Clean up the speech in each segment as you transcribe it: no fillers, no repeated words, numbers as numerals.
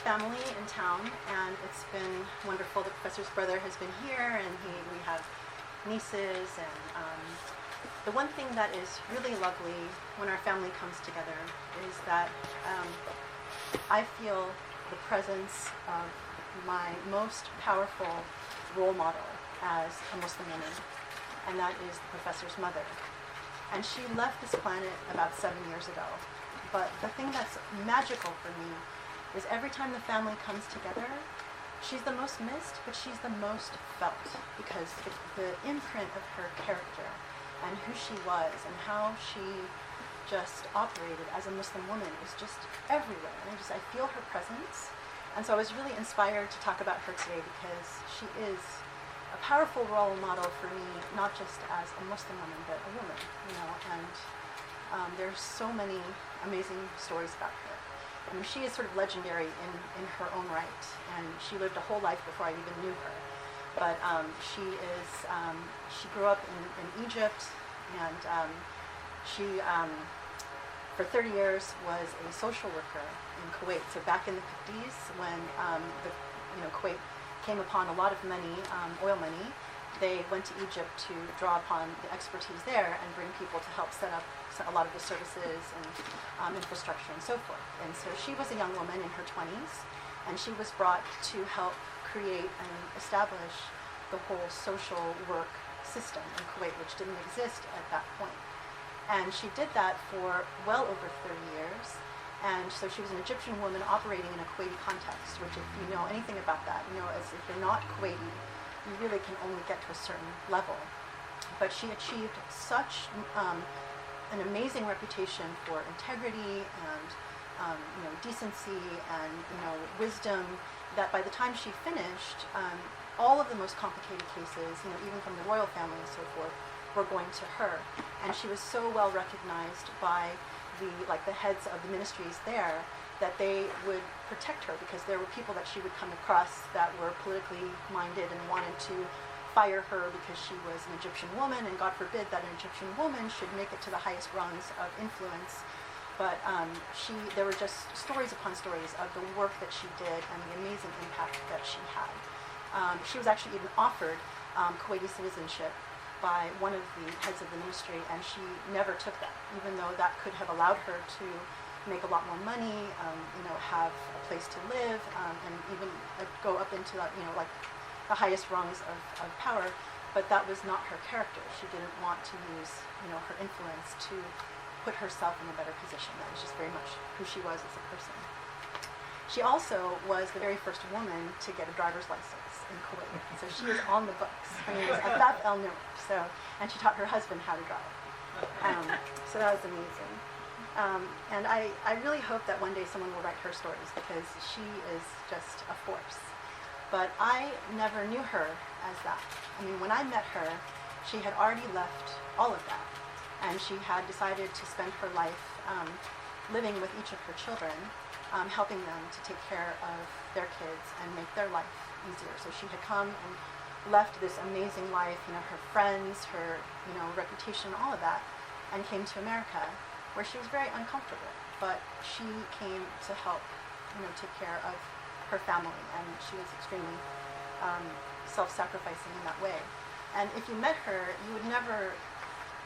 family in town, and it's been wonderful. The professor's brother has been here, and we have nieces, and the one thing that is really lovely when our family comes together is that I feel the presence of my most powerful role model as a Muslim woman, and that is the professor's mother. And she left this planet about 7 years ago. But the thing that's magical for me is every time the family comes together, she's the most missed, but she's the most felt, because the imprint of her character and who she was and how she just operated as a Muslim woman is just everywhere. And I feel her presence. And so I was really inspired to talk about her today because she is a powerful role model for me, not just as a Muslim woman, but a woman, and there's so many amazing stories about her. I mean, she is sort of legendary in her own right, and she lived a whole life before I even knew her. But she grew up in Egypt, and she, for 30 years, was a social worker in Kuwait. So back in the 50s, when Kuwait came upon a lot of money, oil money, they went to Egypt to draw upon the expertise there and bring people to help set up a lot of the services and infrastructure and so forth. And so she was a young woman in her 20s, and she was brought to help create and establish the whole social work system in Kuwait, which didn't exist at that point. And she did that for well over 30 years. And so she was an Egyptian woman operating in a Kuwaiti context, which if you know anything about that, as if you're not Kuwaiti, you really can only get to a certain level. But she achieved such an amazing reputation for integrity and decency and wisdom that by the time she finished, all of the most complicated cases, even from the royal family and so forth, were going to her. And she was so well recognized by the heads of the ministries there that they would protect her, because there were people that she would come across that were politically minded and wanted to fire her because she was an Egyptian woman, and God forbid that an Egyptian woman should make it to the highest rungs of influence. But there were just stories upon stories of the work that she did and the amazing impact that she had. She was actually even offered Kuwaiti citizenship by one of the heads of the ministry, and she never took that, even though that could have allowed her to make a lot more money, have a place to live, and even go up into the highest rungs of power. But that was not her character. She didn't want to use her influence to put herself in a better position. That was just very much who she was as a person. She also was the very first woman to get a driver's license in Kuwait. So she was on the books. Her name was Afaf El-Nimr. And she taught her husband how to drive. So that was amazing. And I really hope that one day someone will write her stories, because she is just a force. But I never knew her as that. I mean, when I met her, she had already left all of that. And she had decided to spend her life living with each of her children, helping them to take care of their kids and make their life easier. So she had come and left this amazing life, her friends, her reputation, all of that, and came to America, where she was very uncomfortable. But she came to help, take care of her family, and she was extremely self-sacrificing in that way. And if you met her, you would never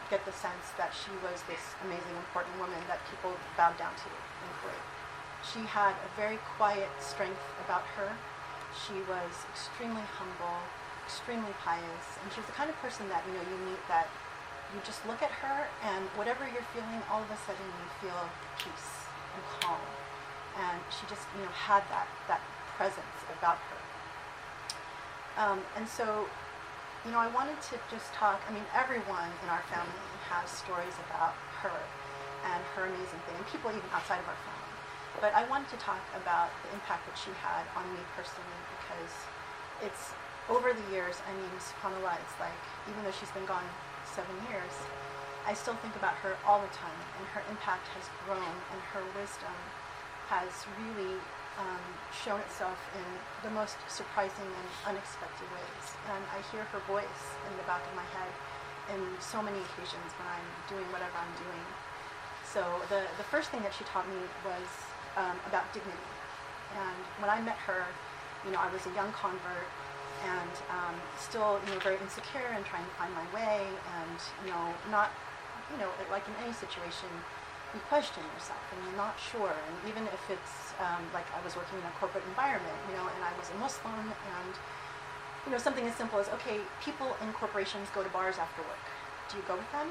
get the sense that she was this amazing, important woman that people bowed down to in Kuwait. She had a very quiet strength about her. She was extremely humble, extremely pious, and she was the kind of person that you meet that you just look at her, and whatever you're feeling, all of a sudden you feel peace and calm. And she just had that presence about her. And so I wanted to just talk. I mean, everyone in our family has stories about her and her amazing thing, and people even outside of our family. But I wanted to talk about the impact that she had on me personally, because it's over the years. I mean, subhanAllah, it's like, even though she's been gone 7 years, I still think about her all the time, and her impact has grown, and her wisdom has really shown itself in the most surprising and unexpected ways. And I hear her voice in the back of my head in so many occasions when I'm doing whatever I'm doing. So the first thing that she taught me was about dignity. And when I met her, I was a young convert and still, very insecure and trying to find my way, and not, like in any situation, you question yourself and you're not sure. And even if it's like I was working in a corporate environment, and I was a Muslim, and something as simple as, okay, people in corporations go to bars after work. Do you go with them?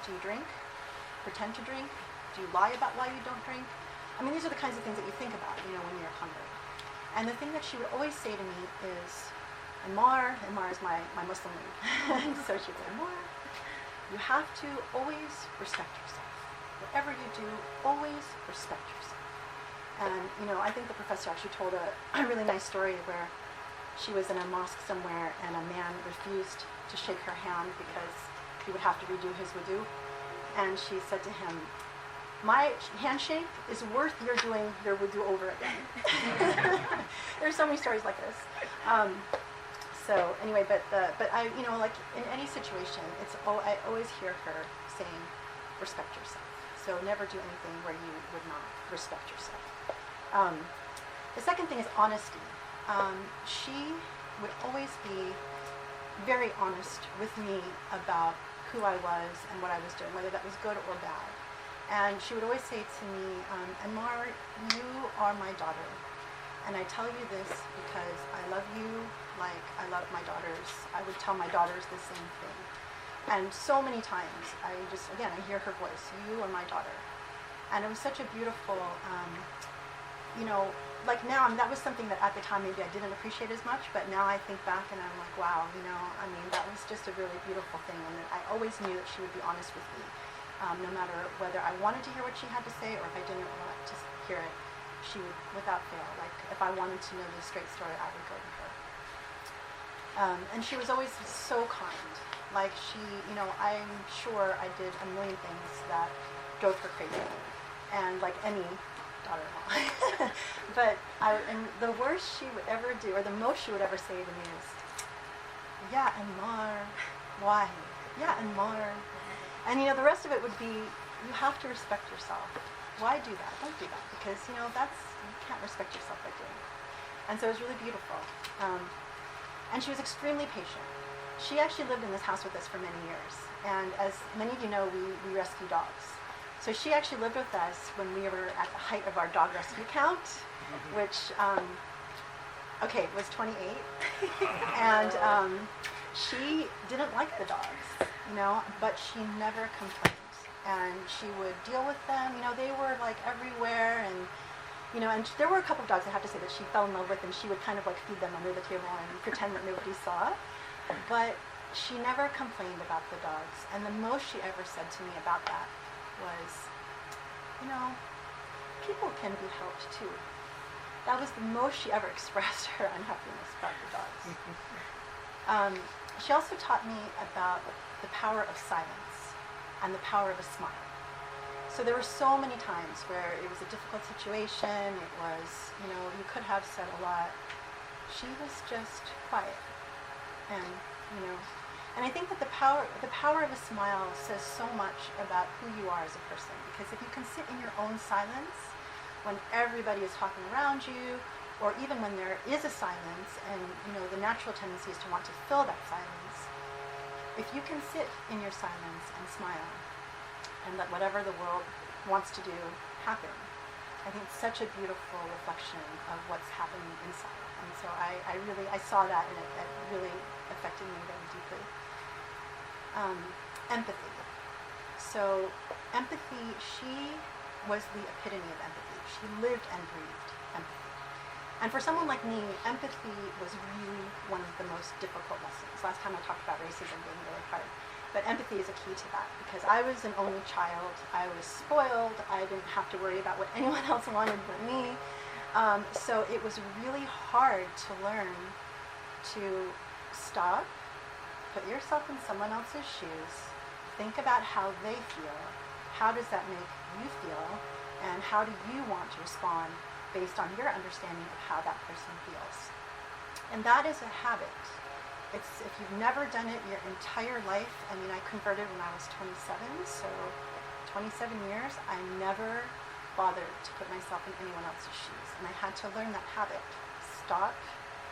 Do you drink? Pretend to drink? Do you lie about why you don't drink? I mean, these are the kinds of things that you think about, when you're a convert. And the thing that she would always say to me is, Ammar is my Muslim name. So she'd say, Ammar, you have to always respect yourself. Whatever you do, always respect yourself. And, I think the professor actually told a really nice story where she was in a mosque somewhere and a man refused to shake her hand because he would have to redo his wudu. And she said to him, my handshake is worth your doing your wudu over again. There's so many stories like this. So anyway, but I, like in any situation, I always hear her saying, respect yourself. So never do anything where you would not respect yourself. The second thing is honesty. She would always be very honest with me about who I was and what I was doing, whether that was good or bad. And she would always say to me, Ammar, you are my daughter. And I tell you this because I love you like I love my daughters. I would tell my daughters the same thing. And so many times, I hear her voice, you are my daughter. And it was such a beautiful, like now, that was something that at the time maybe I didn't appreciate as much, but now I think back and I'm like, wow, that was just a really beautiful thing. And I always knew that she would be honest with me. No matter whether I wanted to hear what she had to say or if I didn't want to hear it, she would, without fail, like if I wanted to know the straight story, I would go to her. And she was always so kind. Like I'm sure I did a million things that drove her crazy, and like any daughter-in-law. But and the worst she would ever do, or the most she would ever say to me is, yeah, Ammar, why? Yeah, Ammar. And the rest of it would be, you have to respect yourself. Why do that? Don't do that, because you can't respect yourself by doing it. And so it was really beautiful. And she was extremely patient. She actually lived in this house with us for many years. And as many of you know, we rescue dogs. So she actually lived with us when we were at the height of our dog rescue count, which, was 28. And she didn't like the dogs, but she never complained. And she would deal with them. They were like everywhere, and and there were a couple of dogs, I have to say, that she fell in love with, and she would kind of like feed them under the table and pretend that nobody saw. But she never complained about the dogs. And the most she ever said to me about that was, people can be helped too. That was the most she ever expressed her unhappiness about the dogs. She also taught me about the power of silence and the power of a smile. So there were so many times where it was a difficult situation, it was, you could have said a lot. She was just quiet. And, and I think that the power of a smile says so much about who you are as a person. Because if you can sit in your own silence when everybody is talking around you, or even when there is a silence and, the natural tendency is to want to fill that silence, if you can sit in your silence and smile, and let whatever the world wants to do happen, I think it's such a beautiful reflection of what's happening inside. And so I saw that, and it really affected me very deeply. Empathy. So empathy, she was the epitome of empathy. She lived and breathed empathy. And for someone like me, empathy was really one of the most difficult lessons. Last time I talked about racism being really hard. But empathy is a key to that, because I was an only child. I was spoiled. I didn't have to worry about what anyone else wanted but me. So it was really hard to learn to stop, put yourself in someone else's shoes, think about how they feel, how does that make you feel, and how do you want to respond based on your understanding of how that person feels. And that is a habit. It's, if you've never done it your entire life, I converted when I was 27, so 27 years, I never bother to put myself in anyone else's shoes. And I had to learn that habit. Stop,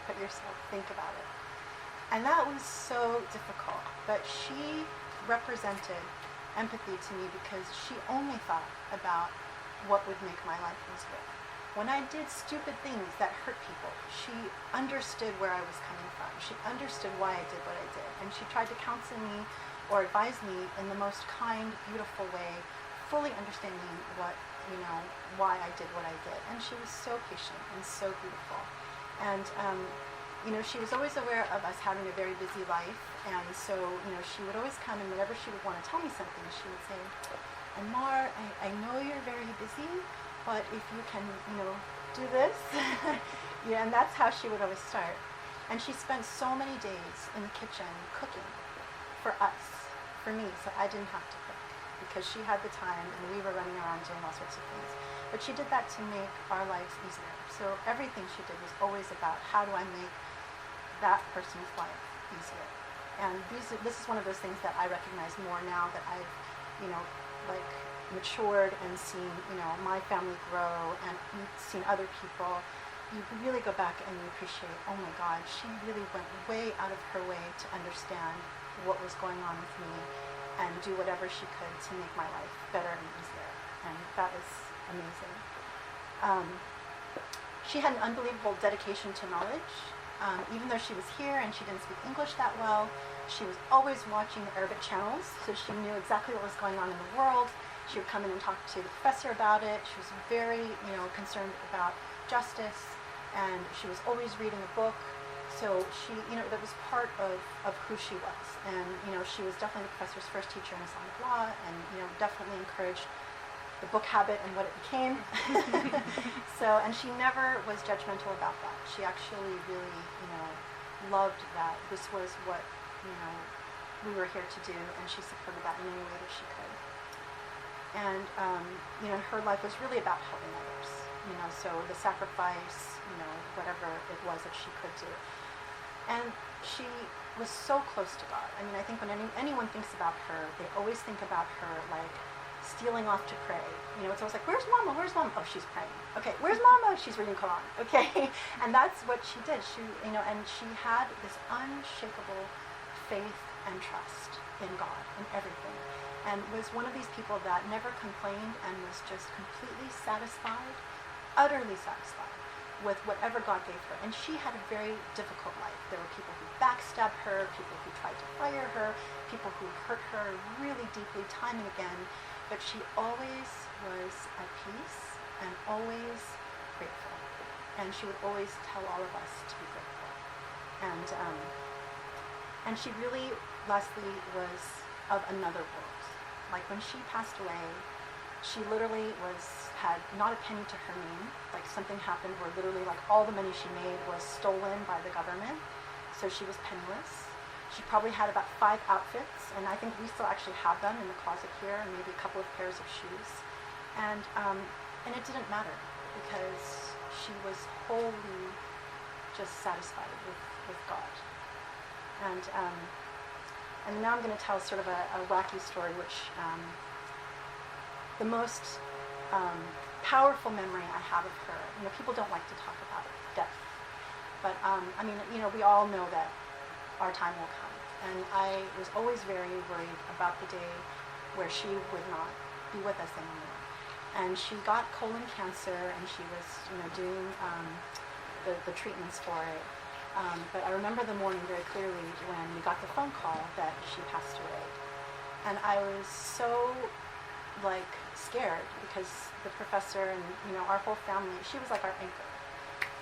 put yourself, think about it. And that was so difficult. But she represented empathy to me because she only thought about what would make my life easier. When I did stupid things that hurt people, she understood where I was coming from. She understood why I did what I did. And she tried to counsel me or advise me in the most kind, beautiful way, fully understanding what, why I did what I did. And she was so patient and so beautiful. And, she was always aware of us having a very busy life. And so, she would always come, and whenever she would want to tell me something, she would say, Anmar, I know you're very busy, but if you can, do this. Yeah, and that's how she would always start. And she spent so many days in the kitchen cooking for us, for me, so I didn't have to cook because she had the time and we were running around doing all sorts of things. But she did that to make our lives easier. So everything she did was always about how do I make that person's life easier. And this is one of those things that I recognize more now that I've, matured and seen, my family grow and seen other people. You really go back and you appreciate, oh my God, she really went way out of her way to understand what was going on with me and do whatever she could to make my life better and easier. And that was amazing. She had an unbelievable dedication to knowledge. Even though she was here and she didn't speak English that well, she was always watching the Arabic channels, so she knew exactly what was going on in the world. She would come in and talk to the professor about it. She was very, concerned about justice, and she was always reading a book. So she, that was part of who she was. And, she was definitely the professor's first teacher in Islamic law, and, definitely encouraged the book habit and what it became. So, and she never was judgmental about that. She actually really, loved that this was what, we were here to do, and she supported that in any way that she could. And, her life was really about helping others, so the sacrifice, whatever it was that she could do. And she was so close to God. I mean, I think when anyone thinks about her, they always think about her like stealing off to pray. It's always like, where's Mama? Where's Mama? Oh, she's praying. Okay, where's Mama? She's reading Quran. Okay, and that's what she did. She, and she had this unshakable faith and trust in God and everything, and was one of these people that never complained and was just completely satisfied, utterly satisfied with whatever God gave her. And she had a very difficult life. There were people who backstabbed her, people who tried to fire her, people who hurt her really deeply time and again, but she always was at peace and always grateful. And she would always tell all of us to be grateful. And she really, lastly, was of another world. Like when she passed away, she literally had not a penny to her name. Like something happened where literally like all the money she made was stolen by the government. So she was penniless. She probably had about 5 outfits, and I think we still actually have them in the closet here, and maybe a couple of pairs of shoes. And it didn't matter because she was wholly just satisfied with God. And now I'm going to tell sort of a wacky story, which the most powerful memory I have of her. People don't like to talk about death, but we all know that our time will come. And I was always very worried about the day where she would not be with us anymore. And she got colon cancer, and she was, doing the treatments for it. But I remember the morning very clearly when we got the phone call that she passed away. And I was so, scared because the professor and, our whole family, she was like our anchor.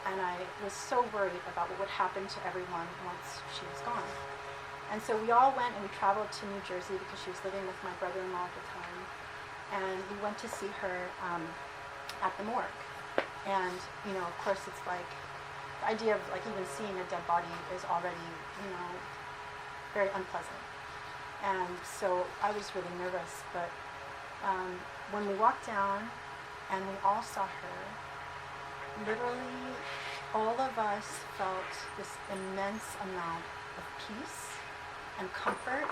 And I was so worried about what would happen to everyone once she was gone. And so we all went and we traveled to New Jersey because she was living with my brother-in-law at the time. And we went to see her at the morgue. And, of course, it's like, the idea of even seeing a dead body is already, very unpleasant. And so I was really nervous. But when we walked down and we all saw her, literally all of us felt this immense amount of peace and comfort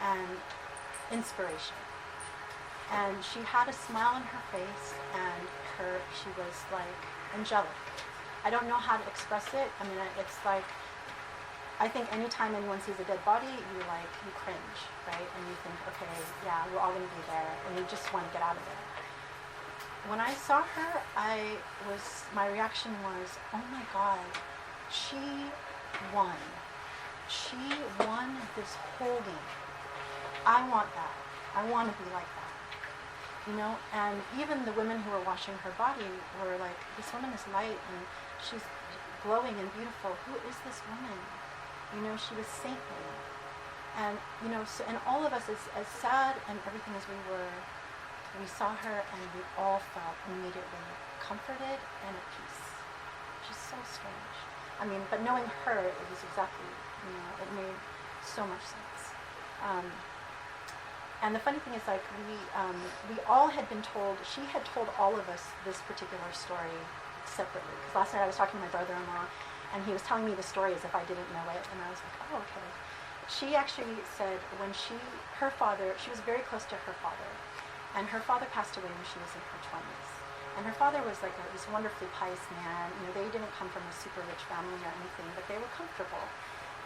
and inspiration. And she had a smile on her face, and she was like angelic. I don't know how to express it. I mean, it's like, I think anytime anyone sees a dead body, you cringe, right? And you think, okay, yeah, we're all going to be there, and you just want to get out of there. When I saw her, my reaction was, oh my God, she won. She won this whole game. I want that. I want to be like that. And even the women who were washing her body were like, this woman is light and she's glowing and beautiful. Who is this woman? She was saintly. And, and all of us, as sad and everything as we were, we saw her and we all felt immediately comforted and at peace. Which is so strange. I mean, but knowing her, it was exactly, it made so much sense. And the funny thing is, like, we all had been told, she had told all of us this particular story separately. Because last night I was talking to my brother-in-law, and he was telling me the story as if I didn't know it, and I was like, oh, okay. She actually said when her father, she was very close to her father, and her father passed away when she was in her 20s. And her father was like this wonderfully pious man. They didn't come from a super rich family or anything, but they were comfortable.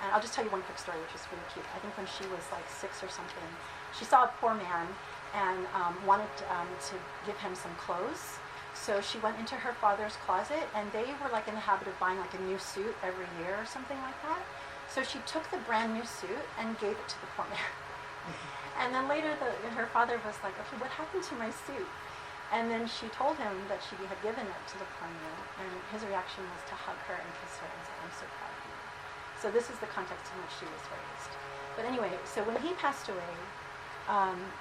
And I'll just tell you one quick story, which is really cute. I think when she was like 6 or something, she saw a poor man and wanted to give him some clothes. So she went into her father's closet, and they were like in the habit of buying like a new suit every year or something like that. So she took the brand new suit and gave it to the poor man. And then later her father was like, okay, what happened to my suit? And then she told him that she had given it to the poor man, and his reaction was to hug her and kiss her and say, I'm so proud of you. So this is the context in which she was raised. But anyway, so when he passed away,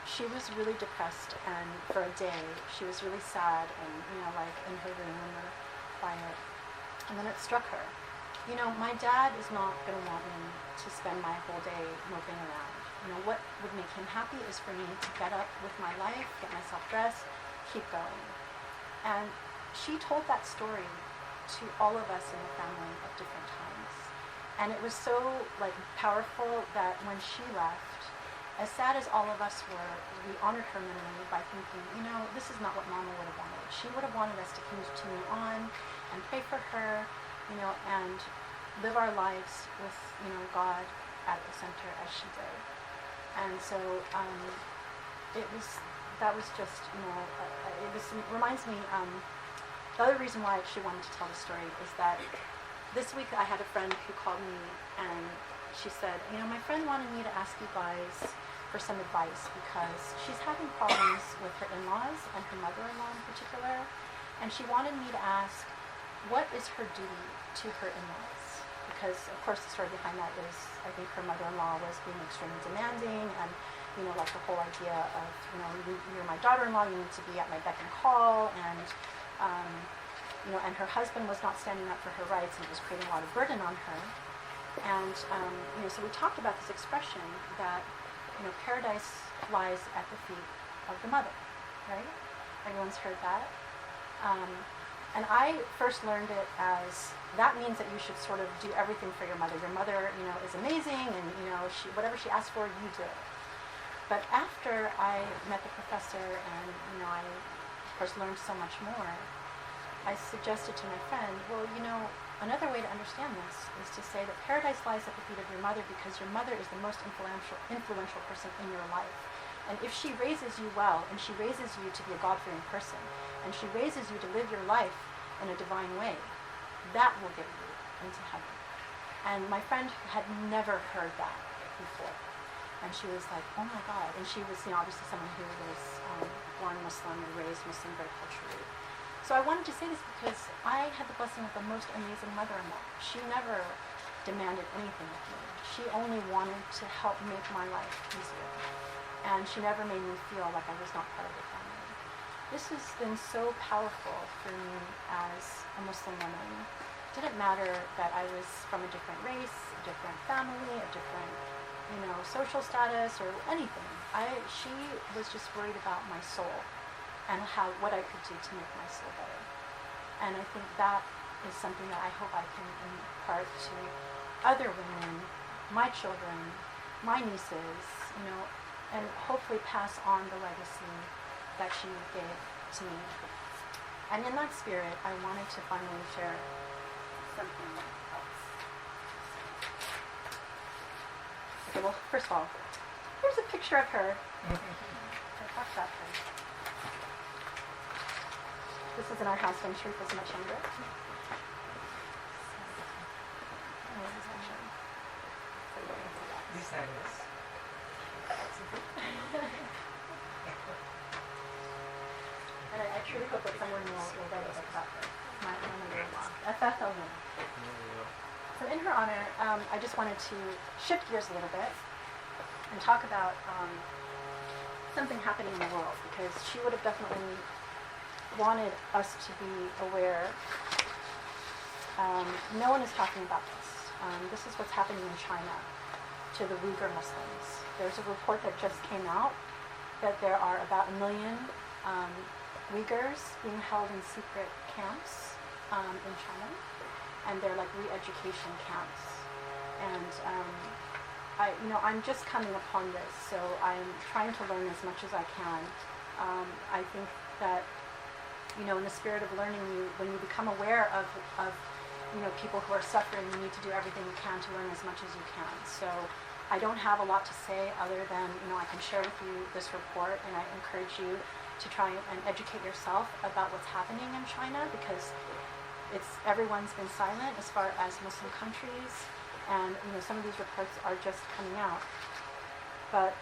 she was really depressed, and for a day she was really sad and like in her room or quiet. And then it struck her, my dad is not going to want me to spend my whole day moping around. What would make him happy is for me to get up with my life, get myself dressed, keep going. And she told that story to all of us in the family at different times. And it was so like powerful that when she left, as sad as all of us were, we honored her minimally by thinking, this is not what Mama would have wanted. She would have wanted us to continue on and pray for her, and live our lives with, God at the center as she did. And so that was just, it reminds me, the other reason why she wanted to tell the story is that this week I had a friend who called me and she said, my friend wanted me to ask you guys for some advice because she's having problems with her in-laws and her mother-in-law in particular, and she wanted me to ask, what is her duty to her in-laws? Because, of course, the story behind that is, I think her mother-in-law was being extremely demanding, and, like the whole idea of, you're my daughter-in-law, you need to be at my beck and call, and, and her husband was not standing up for her rights, and it was creating a lot of burden on her. And, so we talked about this expression that, paradise lies at the feet of the mother, right? Everyone's heard that. And I first learned it as, that means that you should sort of do everything for your mother. Your mother, is amazing, and, whatever she asks for, you do. But after I met the professor and, I, of course, learned so much more, I suggested to my friend, well, another way to understand this is to say that paradise lies at the feet of your mother because your mother is the most influential person in your life. And if she raises you well, and she raises you to be a God-fearing person, and she raises you to live your life in a divine way, that will get you into heaven. And my friend had never heard that before. And she was like, oh my God. And she was, obviously someone who was born Muslim and raised Muslim very culturally. So I wanted to say this because I had the blessing of the most amazing mother-in-law. She never demanded anything of me. She only wanted to help make my life easier. And she never made me feel like I was not part of the family. This has been so powerful for me as a Muslim woman. It didn't matter that I was from a different race, a different family, a different, social status or anything. She was just worried about my soul and what I could do to make my soul better. And I think that is something that I hope I can impart to other women, my children, my nieces, and hopefully pass on the legacy that she gave to me. And in that spirit, I wanted to finally share something else. Okay, well, first of all, here's a picture of her. Watch that thing. This is in our house when Sharif was much younger. This side is. And I truly hope that someone will write a book about her. My mother-in-law, Afaf El-Nimr. So in her honor, I just wanted to shift gears a little bit and talk about something happening in the world, because she would have definitely wanted us to be aware. No one is talking about this. This is what's happening in China to the Uyghur Muslims. There's a report that just came out that there are about 1 million Uyghurs being held in secret camps in China, and they're like re-education camps. And I'm just coming upon this, so I'm trying to learn as much as I can. I think that, in the spirit of learning, when you become aware of people who are suffering, you need to do everything you can to learn as much as you can. So I don't have a lot to say other than, I can share with you this report, and I encourage you to try and educate yourself about what's happening in China, because everyone's been silent as far as Muslim countries, and some of these reports are just coming out. But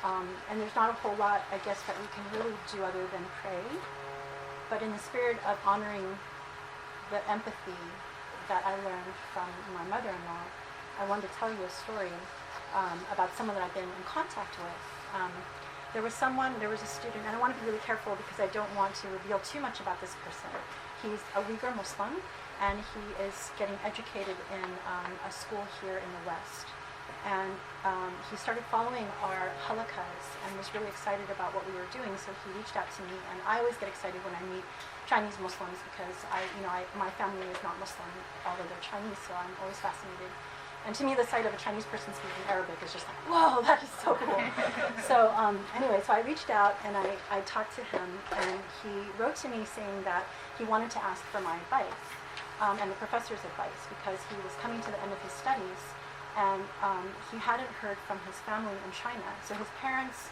and there's not a whole lot, I guess, that we can really do other than pray. But in the spirit of honoring the empathy that I learned from my mother-in-law, I wanted to tell you a story about someone that I've been in contact with. There was a student, and I want to be really careful because I don't want to reveal too much about this person. He's a Uyghur Muslim, and he is getting educated in a school here in the West. And he started following our halaqas and was really excited about what we were doing, so he reached out to me. And I always get excited when I meet Chinese Muslims, because my family is not Muslim, although they're Chinese, so I'm always fascinated. And to me, the sight of a Chinese person speaking Arabic is just like, whoa, that is so cool. So anyway, so I reached out and I talked to him, and he wrote to me saying that he wanted to ask for my advice and the professor's advice, because he was coming to the end of his studies, and he hadn't heard from his family in China. So his parents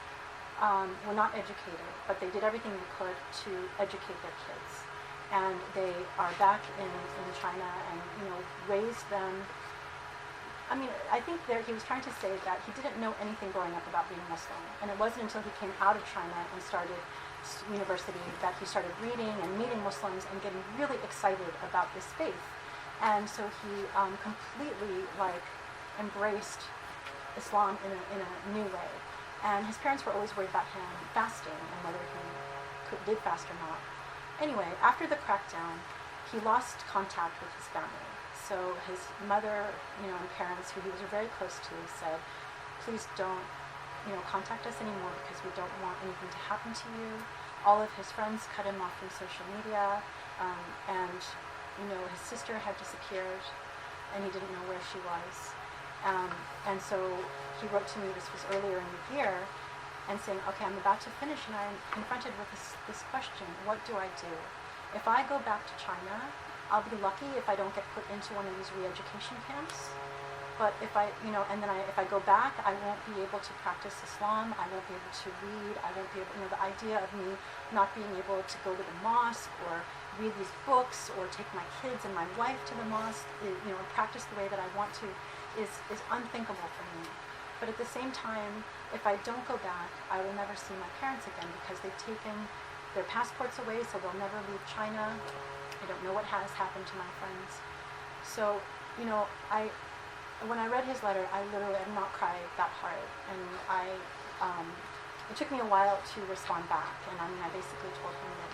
were not educated, but they did everything they could to educate their kids. And they are back in China and raised them. I think he was trying to say that he didn't know anything growing up about being Muslim. And it wasn't until he came out of China and started university that he started reading and meeting Muslims and getting really excited about this faith. And so he completely embraced Islam in a new way. And his parents were always worried about him fasting and whether he did fast or not. Anyway, after the crackdown, he lost contact with his family. So his mother, and parents, who he was very close to, said, please don't, contact us anymore, because we don't want anything to happen to you. All of his friends cut him off from social media, and, his sister had disappeared, and he didn't know where she was. And so he wrote to me, this was earlier in the year, and saying, okay, I'm about to finish, and I'm confronted with this question: what do I do? If I go back to China, I'll be lucky if I don't get put into one of these re-education camps. But if I go back, I won't be able to practice Islam. I won't be able to read. I won't be able, the idea of me not being able to go to the mosque or read these books or take my kids and my wife to the mosque, and practice the way that I want to, is unthinkable for me. But at the same time, if I don't go back, I will never see my parents again, because they've taken their passports away, so they'll never leave China. I don't know what has happened to my friends. So, when I read his letter, I literally have not cried that hard. And it took me a while to respond back. And I basically told him that,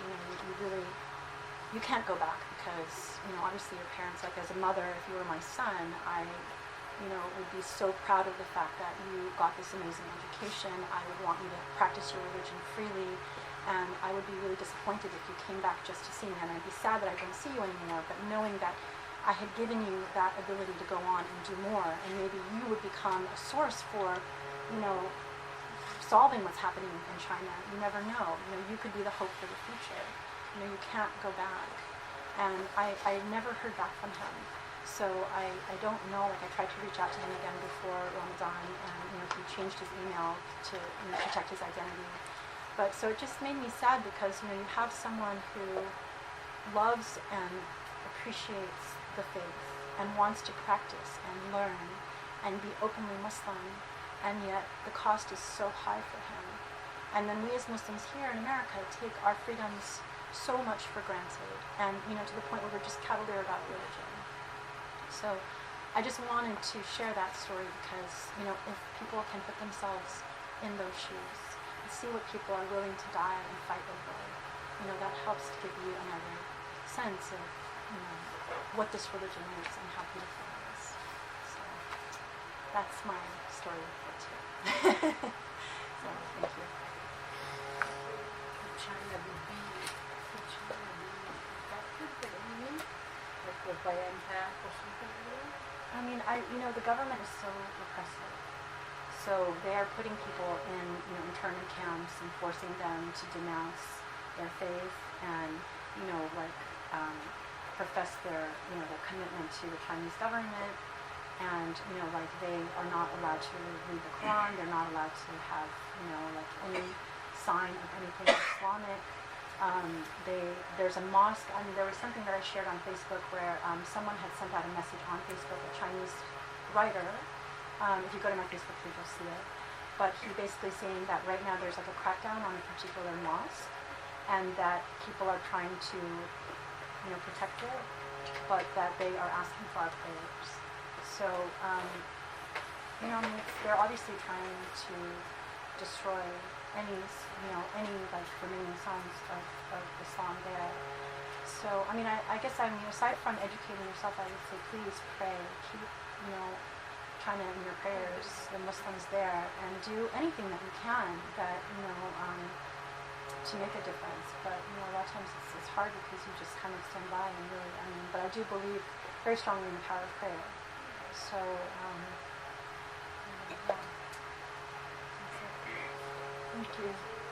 you can't go back, because, obviously your parents, as a mother, if you were my son, I, would be so proud of the fact that you got this amazing education. I would want you to practice your religion freely. And I would be really disappointed if you came back just to see me, and I'd be sad that I don't see you anymore. But knowing that I had given you that ability to go on and do more, and maybe you would become a source for, solving what's happening in China. You never know. You could be the hope for the future. You can't go back. And I never heard back from him. So I don't know, I tried to reach out to him again before Ramadan, and he changed his email to protect his identity. But so it just made me sad because you have someone who loves and appreciates the faith and wants to practice and learn and be openly Muslim, and yet the cost is so high for him. And then we as Muslims here in America take our freedoms so much for granted, and to the point where we're just cavalier about religion. So I just wanted to share that story because if people can put themselves in those shoes and see what people are willing to die and fight over, that helps to give you another sense of what this religion is and how beautiful it is. So that's my story for today. So thank you. China would be affected by any, like by impact or something like that? I mean, the government is so repressive. So they are putting people in, internment camps and forcing them to denounce their faith and, profess their commitment to the Chinese government. And, they are not allowed to read the Quran. They're not allowed to have, any sign of anything Islamic. There's a mosque. There was something that I shared on Facebook where someone had sent out a message on Facebook, a Chinese writer. If you go to my Facebook page, you'll see it. But he basically saying that right now there's a crackdown on a particular mosque, and that people are trying to, protect it, but that they are asking for our prayers. So, they're obviously trying to destroy any remaining signs of Islam there. So, I guess, aside from educating yourself, I would say please pray. Keep, China in your prayers, the Muslims there, and do anything that you can that, to make a difference. But, a lot of times it's hard because you just kind of stand by and really, but I do believe very strongly in the power of prayer. So, yeah. Thank you.